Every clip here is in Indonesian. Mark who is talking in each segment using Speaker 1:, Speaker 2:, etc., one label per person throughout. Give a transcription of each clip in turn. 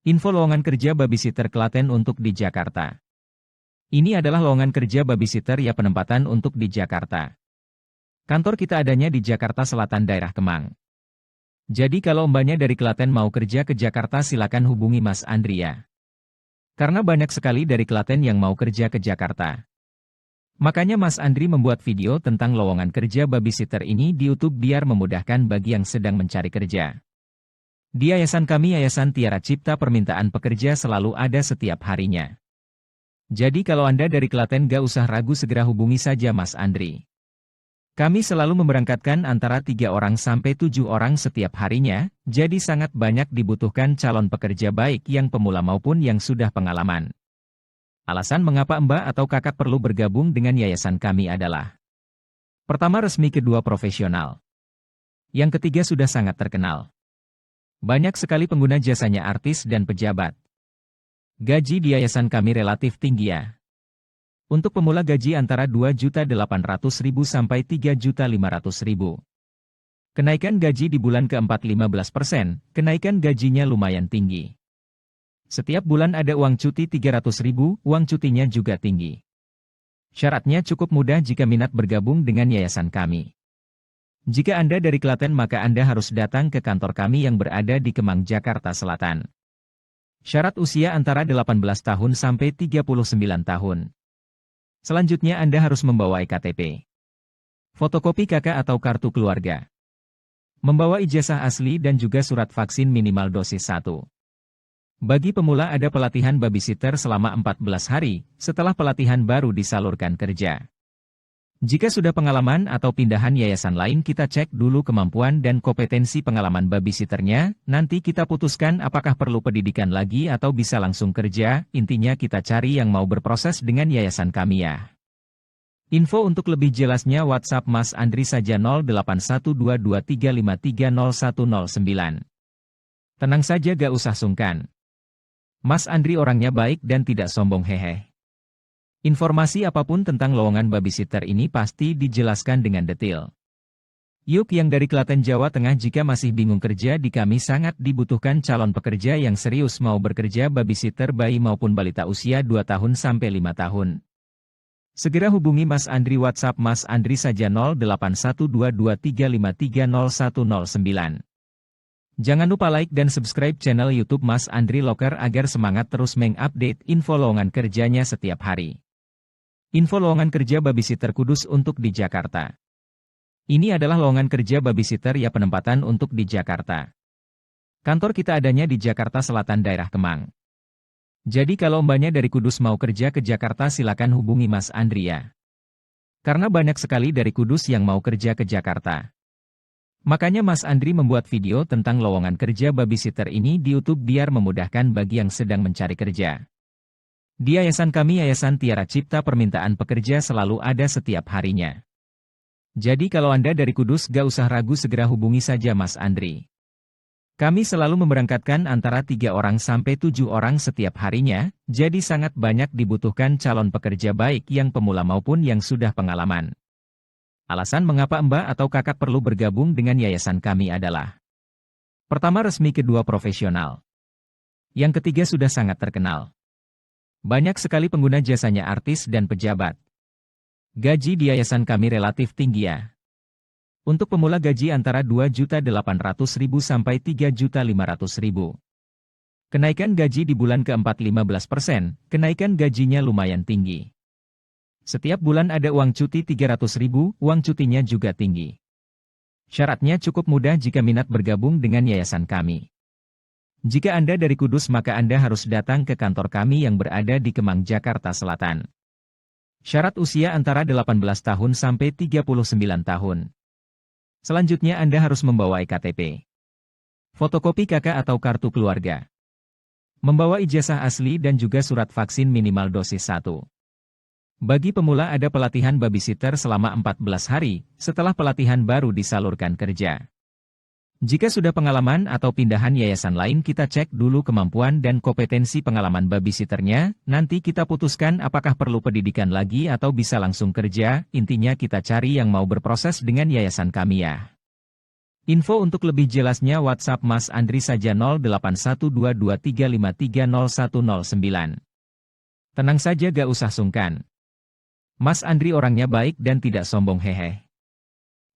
Speaker 1: Info lowongan kerja babysitter Klaten untuk di Jakarta. Ini adalah lowongan kerja babysitter ya penempatan untuk di Jakarta. Kantor kita adanya di Jakarta Selatan daerah Kemang. Jadi kalau mbaknya dari Klaten mau kerja ke Jakarta silakan hubungi Mas Andri ya. Karena banyak sekali dari Klaten yang mau kerja ke Jakarta. Makanya Mas Andri membuat video tentang lowongan kerja babysitter ini di YouTube biar memudahkan bagi yang sedang mencari kerja. Di yayasan kami Yayasan Tiara Cipta permintaan pekerja selalu ada setiap harinya. Jadi kalau Anda dari Klaten gak usah ragu segera hubungi saja Mas Andri. Kami selalu memberangkatkan antara 3 orang sampai 7 orang setiap harinya, jadi sangat banyak dibutuhkan calon pekerja baik yang pemula maupun yang sudah pengalaman. Alasan mengapa Mbak atau Kakak perlu bergabung dengan yayasan kami adalah: pertama, resmi; kedua, profesional. Yang ketiga, sudah sangat terkenal. Banyak sekali pengguna jasanya artis dan pejabat. Gaji di yayasan kami relatif tinggi ya. Untuk pemula gaji antara 2.800.000 sampai 3.500.000. Kenaikan gaji di bulan keempat 15%, kenaikan gajinya lumayan tinggi. Setiap bulan ada uang cuti 300.000, uang cutinya juga tinggi. Syaratnya cukup mudah jika minat bergabung dengan yayasan kami. Jika Anda dari Klaten maka Anda harus datang ke kantor kami yang berada di Kemang, Jakarta Selatan. Syarat usia antara 18 tahun sampai 39 tahun. Selanjutnya Anda harus membawa KTP, fotokopi KK atau kartu keluarga, membawa ijazah asli dan juga surat vaksin minimal dosis 1. Bagi pemula ada pelatihan babysitter selama 14 hari, setelah pelatihan baru disalurkan kerja. Jika sudah pengalaman atau pindahan yayasan lain kita cek dulu kemampuan dan kompetensi pengalaman babysitternya, nanti kita putuskan apakah perlu pendidikan lagi atau bisa langsung kerja, intinya kita cari yang mau berproses dengan yayasan kami ya. Info untuk lebih jelasnya WhatsApp Mas Andri saja 081223530109. Tenang saja gak usah sungkan. Mas Andri orangnya baik dan tidak sombong hehe. Informasi apapun tentang lowongan babysitter ini pasti dijelaskan dengan detail. Yuk yang dari Klaten Jawa Tengah jika masih bingung kerja di kami sangat dibutuhkan calon pekerja yang serius mau bekerja babysitter bayi maupun balita usia 2 tahun sampai 5 tahun. Segera hubungi Mas Andri WhatsApp Mas Andri saja 081223530109. Jangan lupa like dan subscribe channel YouTube Mas Andri Loker agar semangat terus mengupdate info lowongan kerjanya setiap hari. Info lowongan kerja babysitter Kudus untuk di Jakarta. Ini adalah lowongan kerja babysitter ya penempatan untuk di Jakarta. Kantor kita adanya di Jakarta Selatan daerah Kemang. Jadi kalau mbaknya dari Kudus mau kerja ke Jakarta silakan hubungi Mas Andri ya. Karena banyak sekali dari Kudus yang mau kerja ke Jakarta. Makanya Mas Andri membuat video tentang lowongan kerja babysitter ini di YouTube biar memudahkan bagi yang sedang mencari kerja. Di yayasan kami Yayasan Tiara Cipta permintaan pekerja selalu ada setiap harinya. Jadi kalau Anda dari Kudus gak usah ragu segera hubungi saja Mas Andri. Kami selalu memberangkatkan antara 3 orang sampai 7 orang setiap harinya, jadi sangat banyak dibutuhkan calon pekerja baik yang pemula maupun yang sudah pengalaman. Alasan mengapa Mbak atau Kakak perlu bergabung dengan yayasan kami adalah: pertama, resmi; kedua, profesional. Yang ketiga, sudah sangat terkenal. Banyak sekali pengguna jasanya artis dan pejabat. Gaji di yayasan kami relatif tinggi ya. Untuk pemula gaji antara 2.800.000 sampai 3.500.000. Kenaikan gaji di bulan keempat 15%, kenaikan gajinya lumayan tinggi. Setiap bulan ada uang cuti 300.000, uang cutinya juga tinggi. Syaratnya cukup mudah jika minat bergabung dengan yayasan kami. Jika Anda dari Kudus maka Anda harus datang ke kantor kami yang berada di Kemang, Jakarta Selatan. Syarat usia antara 18 tahun sampai 39 tahun. Selanjutnya Anda harus membawa KTP, fotokopi KK atau kartu keluarga, membawa ijazah asli dan juga surat vaksin minimal dosis 1. Bagi pemula ada pelatihan babysitter selama 14 hari, setelah pelatihan baru disalurkan kerja. Jika sudah pengalaman atau pindahan yayasan lain kita cek dulu kemampuan dan kompetensi pengalaman babysitternya, nanti kita putuskan apakah perlu pendidikan lagi atau bisa langsung kerja, intinya kita cari yang mau berproses dengan yayasan kami ya. Info untuk lebih jelasnya WhatsApp Mas Andri saja 081223530109. Tenang saja gak usah sungkan. Mas Andri orangnya baik dan tidak sombong hehe.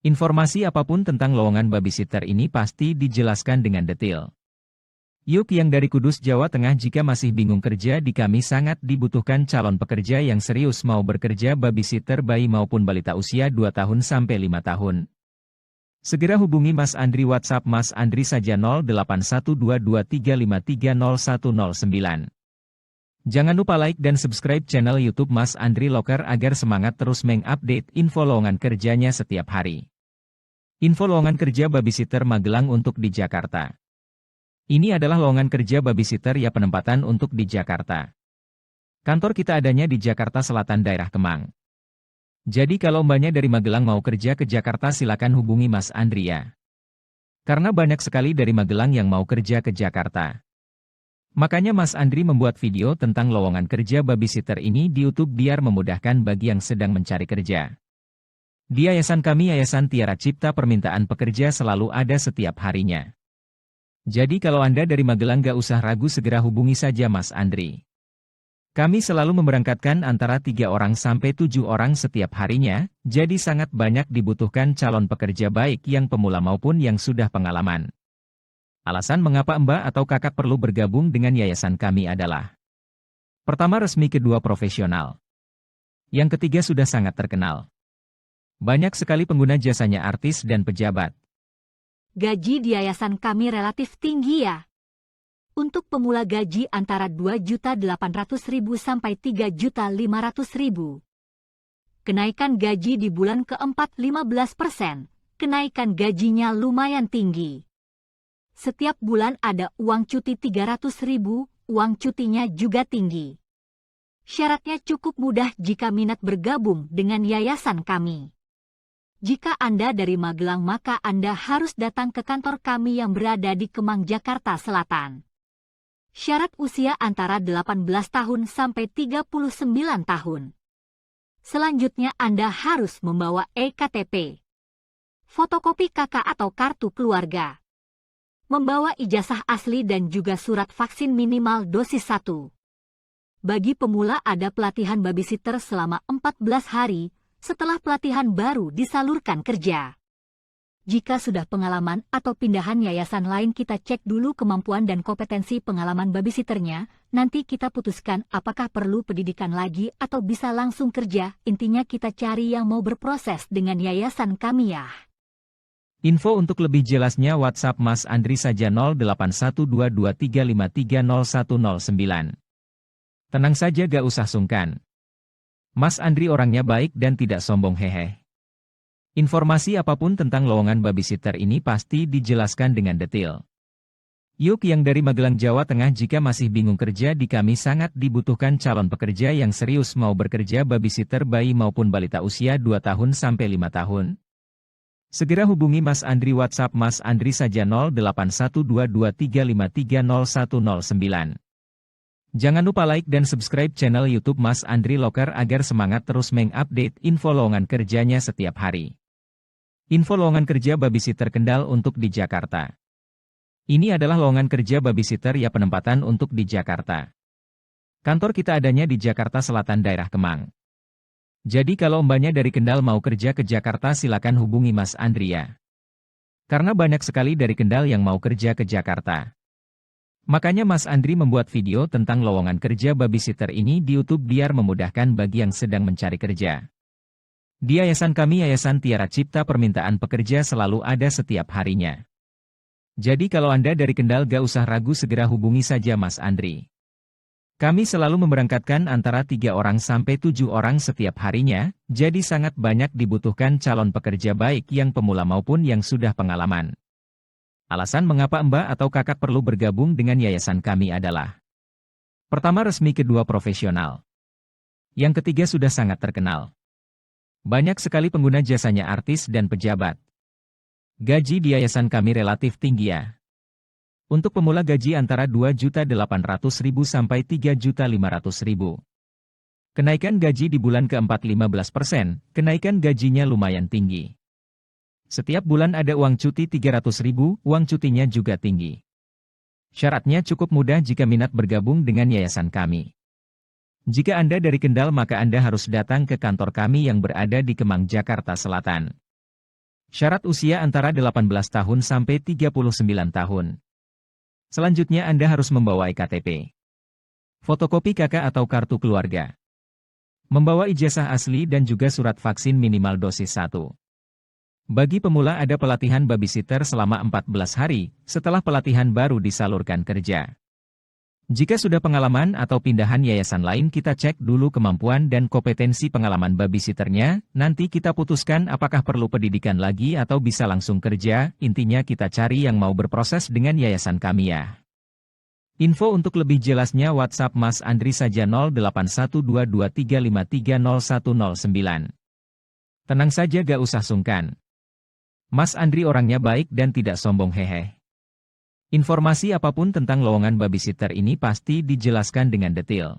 Speaker 1: Informasi apapun tentang lowongan babysitter ini pasti dijelaskan dengan detail. Yuk yang dari Kudus, Jawa Tengah, jika masih bingung kerja di kami sangat dibutuhkan calon pekerja yang serius mau bekerja babysitter bayi maupun balita usia 2 tahun sampai 5 tahun. Segera hubungi Mas Andri, WhatsApp Mas Andri saja 081223530109. Jangan lupa like dan subscribe channel YouTube Mas Andri Loker agar semangat terus mengupdate info lowongan kerjanya setiap hari. Info lowongan kerja babysitter Magelang untuk di Jakarta. Ini adalah lowongan kerja babysitter ya, penempatan untuk di Jakarta. Kantor kita adanya di Jakarta Selatan, daerah Kemang. Jadi kalau mbaknya dari Magelang mau kerja ke Jakarta silakan hubungi Mas Andri ya. Karena banyak sekali dari Magelang yang mau kerja ke Jakarta. Makanya Mas Andri membuat video tentang lowongan kerja babysitter ini di YouTube biar memudahkan bagi yang sedang mencari kerja. Di yayasan kami, Yayasan Tiara Cipta, permintaan pekerja selalu ada setiap harinya. Jadi kalau Anda dari Magelang gak usah ragu, segera hubungi saja Mas Andri. Kami selalu memberangkatkan antara 3 orang sampai 7 orang setiap harinya, jadi sangat banyak dibutuhkan calon pekerja baik yang pemula maupun yang sudah pengalaman. Alasan mengapa Mbak atau Kakak perlu bergabung dengan yayasan kami adalah: pertama, resmi; kedua, profesional. Yang ketiga, sudah sangat terkenal. Banyak sekali pengguna jasanya artis dan pejabat.
Speaker 2: Gaji di yayasan kami relatif tinggi ya. Untuk pemula gaji antara 2.800.000 sampai 3.500.000. Kenaikan gaji di bulan keempat 15%. Kenaikan gajinya lumayan tinggi. Setiap bulan ada uang cuti 300.000, uang cutinya juga tinggi. Syaratnya cukup mudah jika minat bergabung dengan yayasan kami. Jika Anda dari Magelang maka Anda harus datang ke kantor kami yang berada di Kemang, Jakarta Selatan. Syarat usia antara 18 tahun sampai 39 tahun. Selanjutnya Anda harus membawa EKTP, fotokopi KK atau kartu keluarga, membawa ijazah asli dan juga surat vaksin minimal dosis 1. Bagi pemula ada pelatihan babysitter selama 14 hari, setelah pelatihan baru disalurkan kerja. Jika sudah pengalaman atau pindahan yayasan lain kita cek dulu kemampuan dan kompetensi pengalaman babysitternya, nanti kita putuskan apakah perlu pendidikan lagi atau bisa langsung kerja, intinya kita cari yang mau berproses dengan yayasan kami ya.
Speaker 1: Info untuk lebih jelasnya WhatsApp Mas Andri saja 081223530109. Tenang saja gak usah sungkan. Mas Andri orangnya baik dan tidak sombong hehe. Informasi apapun tentang lowongan babysitter ini pasti dijelaskan dengan detail. Yuk yang dari Magelang, Jawa Tengah, jika masih bingung kerja di kami sangat dibutuhkan calon pekerja yang serius mau bekerja babysitter bayi maupun balita usia 2 tahun sampai 5 tahun. Segera hubungi Mas Andri, WhatsApp Mas Andri saja 081223530109. Jangan lupa like dan subscribe channel YouTube Mas Andri Loker agar semangat terus mengupdate info lowongan kerjanya setiap hari. Info lowongan kerja babysitter Kendal untuk di Jakarta. Ini adalah lowongan kerja babysitter ya, penempatan untuk di Jakarta. Kantor kita adanya di Jakarta Selatan, daerah Kemang. Jadi kalau mbaknya dari Kendal mau kerja ke Jakarta silakan hubungi Mas Andri ya. Karena banyak sekali dari Kendal yang mau kerja ke Jakarta. Makanya Mas Andri membuat video tentang lowongan kerja babysitter ini di YouTube biar memudahkan bagi yang sedang mencari kerja. Di yayasan kami, Yayasan Tiara Cipta, permintaan pekerja selalu ada setiap harinya. Jadi kalau Anda dari Kendal gak usah ragu, segera hubungi saja Mas Andri. Kami selalu memberangkatkan antara 3 orang sampai 7 orang setiap harinya, jadi sangat banyak dibutuhkan calon pekerja baik yang pemula maupun yang sudah pengalaman. Alasan mengapa Mbak atau Kakak perlu bergabung dengan yayasan kami adalah: pertama, resmi; kedua, profesional. Yang ketiga, sudah sangat terkenal. Banyak sekali pengguna jasanya artis dan pejabat. Gaji di yayasan kami relatif tinggi ya. Untuk pemula gaji antara 2.800.000 sampai 3.500.000. Kenaikan gaji di bulan keempat 15%, kenaikan gajinya lumayan tinggi. Setiap bulan ada uang cuti 300.000, uang cutinya juga tinggi. Syaratnya cukup mudah jika minat bergabung dengan yayasan kami. Jika Anda dari Kendal maka Anda harus datang ke kantor kami yang berada di Kemang, Jakarta Selatan. Syarat usia antara 18 tahun sampai 39 tahun. Selanjutnya Anda harus membawa KTP, fotokopi KK atau kartu keluarga, membawa ijazah asli dan juga surat vaksin minimal dosis 1. Bagi pemula ada pelatihan babysitter selama 14 hari, setelah pelatihan baru disalurkan kerja. Jika sudah pengalaman atau pindahan yayasan lain kita cek dulu kemampuan dan kompetensi pengalaman babysitternya, nanti kita putuskan apakah perlu pendidikan lagi atau bisa langsung kerja, intinya kita cari yang mau berproses dengan yayasan kami ya. Info untuk lebih jelasnya WhatsApp Mas Andri saja 081223530109. Tenang saja gak usah sungkan. Mas Andri orangnya baik dan tidak sombong hehe. Informasi apapun tentang lowongan babysitter ini pasti dijelaskan dengan detail.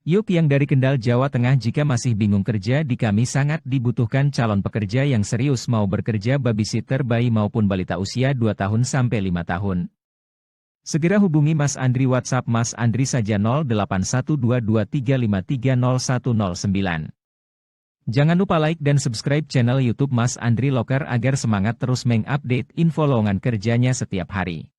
Speaker 1: Yuk yang dari Kendal Jawa Tengah jika masih bingung kerja di kami sangat dibutuhkan calon pekerja yang serius mau bekerja babysitter bayi maupun balita usia 2 tahun sampai 5 tahun. Segera hubungi Mas Andri WhatsApp Mas Andri saja 081223533109. Jangan lupa like dan subscribe channel YouTube Mas Andri Loker agar semangat terus mengupdate info lowongan kerjanya setiap hari.